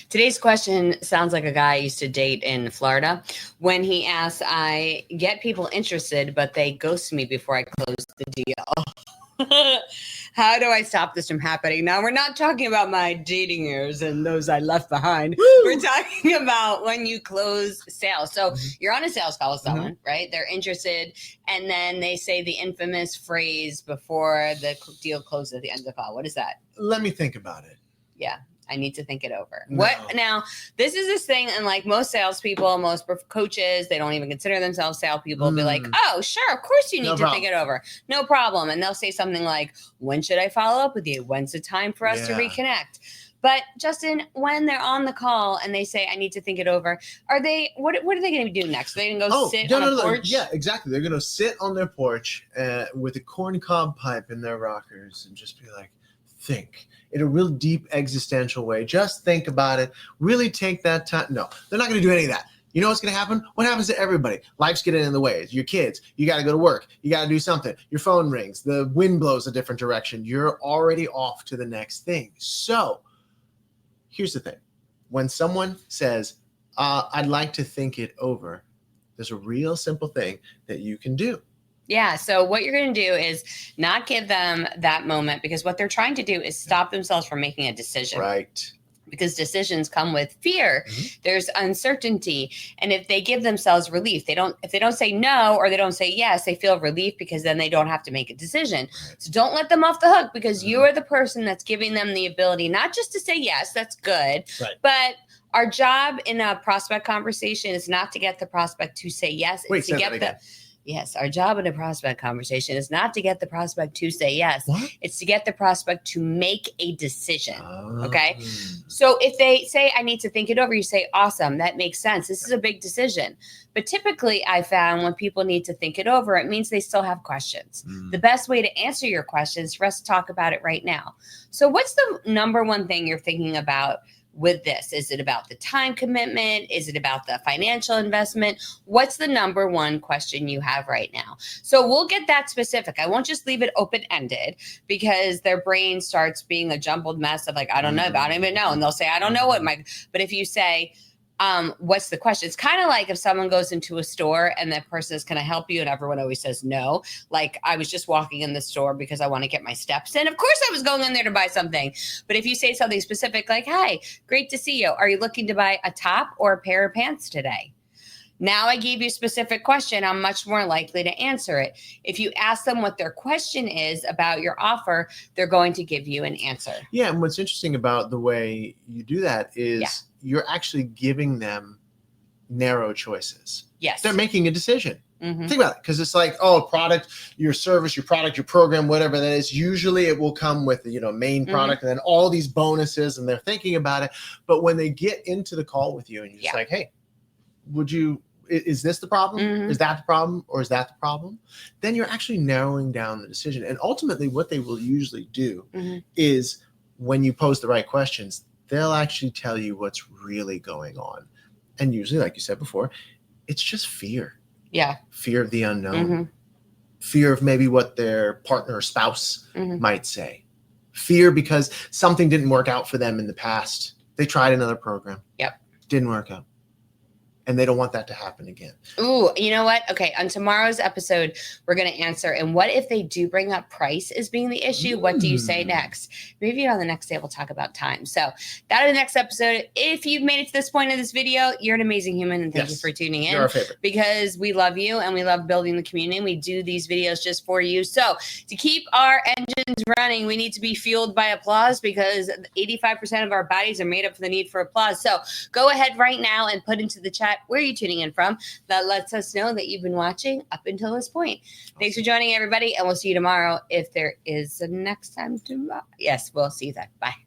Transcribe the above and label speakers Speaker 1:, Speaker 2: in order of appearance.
Speaker 1: Today's question sounds like a guy I used to date in Florida when he asked, I get people interested, but they ghost me before I close the deal. How do I stop this from happening? Now, we're not talking about my dating years and those I left behind.
Speaker 2: Woo!
Speaker 1: We're talking about when you close sales. So you're on a sales call with someone, right? They're interested, and then they say the infamous phrase before the deal closes at the end of the call. What is that?
Speaker 2: Let me think about it.
Speaker 1: Yeah. I need to think it over.
Speaker 2: No.
Speaker 1: What now? This is this thing, and like most salespeople, most coaches, they don't even consider themselves salespeople. Be like, oh, sure, of course you need to think it over, no problem. And they'll say something like, "When should I follow up with you? When's the time for us to reconnect?" But Justin, when they're on the call and they say, "I need to think it over," are they? What are they going to do next? Are they going to go sit on a porch?
Speaker 2: Yeah, exactly. They're going to sit on their porch with a corncob pipe in their rockers and just be like, think in a real deep existential way. Just think about it. Really take that time. No, they're not going to do any of that. You know what's going to happen? What happens to everybody? Life's getting in the way. Your kids, you got to go to work. You got to do something. Your phone rings. The wind blows a different direction. You're already off to the next thing. So here's the thing. When someone says, I'd like to think it over, there's a real simple thing that you can do.
Speaker 1: Yeah. So what you're going to do is not give them that moment, because what they're trying to do is stop themselves from making a decision.
Speaker 2: Right.
Speaker 1: Because decisions come with fear. There's uncertainty. And if they give themselves relief, if they don't say no or they don't say yes, they feel relief because then they don't have to make a decision. So don't let them off the hook, because you are the person that's giving them the ability not just to say yes, that's good, but our job in a prospect conversation is not to get the prospect to say yes. It's to get the Yes, our job in a prospect conversation is not to get the prospect to say yes.
Speaker 2: What?
Speaker 1: It's to get the prospect to make a decision. Okay. So if they say, I need to think it over, you say, awesome, that makes sense. This is a big decision. But typically I found when people need to think it over, it means they still have questions. The best way to answer your questions is for us to talk about it right now. So what's the number one thing you're thinking about with this? Is it about the time commitment? Is it about the financial investment? What's the number one question you have right now? So we'll get that specific. I won't just leave it open-ended, because their brain starts being a jumbled mess of like, I don't know, I don't even know. And they'll say, I don't know what but if you say, what's the question? It's kind of like if someone goes into a store and that person is, can I help you? And everyone always says no. Like, I was just walking in the store because I want to get my steps in. Of course I was going in there to buy something. But if you say something specific, like, hi, great to see you. Are you looking to buy a top or a pair of pants today? Now I gave you a specific question. I'm much more likely to answer it. If you ask them what their question is about your offer, they're going to give you an answer.
Speaker 2: Yeah. And what's interesting about the way you do that is you're actually giving them narrow choices.
Speaker 1: Yes.
Speaker 2: They're making a decision. Think about it. Because it's like, oh, product, your service, your product, your program, whatever that is. Usually it will come with, main product and then all these bonuses, and they're thinking about it. But when they get into the call with you and you're just like, hey, is this the problem? Is that the problem? Or is that the problem? Then you're actually narrowing down the decision. And ultimately what they will usually do is, when you pose the right questions, they'll actually tell you what's really going on. And usually, like you said before, it's just fear. Yeah. Fear of the unknown. Fear of maybe what their partner or spouse might say. Fear because something didn't work out for them in the past. They tried another program. Didn't work out. And they don't want that to happen again.
Speaker 1: Ooh, you know what? Okay, on tomorrow's episode, we're going to answer, and what if they do bring up price as being the issue? What do you say next? Maybe on the next day, we'll talk about time. So that is the next episode. If you've made it to this point in this video, you're an amazing human, and thank you for tuning in.
Speaker 2: You're our favorite.
Speaker 1: Because we love you, and we love building the community. We do these videos just for you. So to keep our engines running, we need to be fueled by applause, because 85% of our bodies are made up for the need for applause. So go ahead right now and put into the chat where are you tuning in from. That lets us know that you've been watching up until this point. Thanks for joining, everybody, and we'll see you tomorrow if there is a next time tomorrow. Yes, we'll see you then. Bye.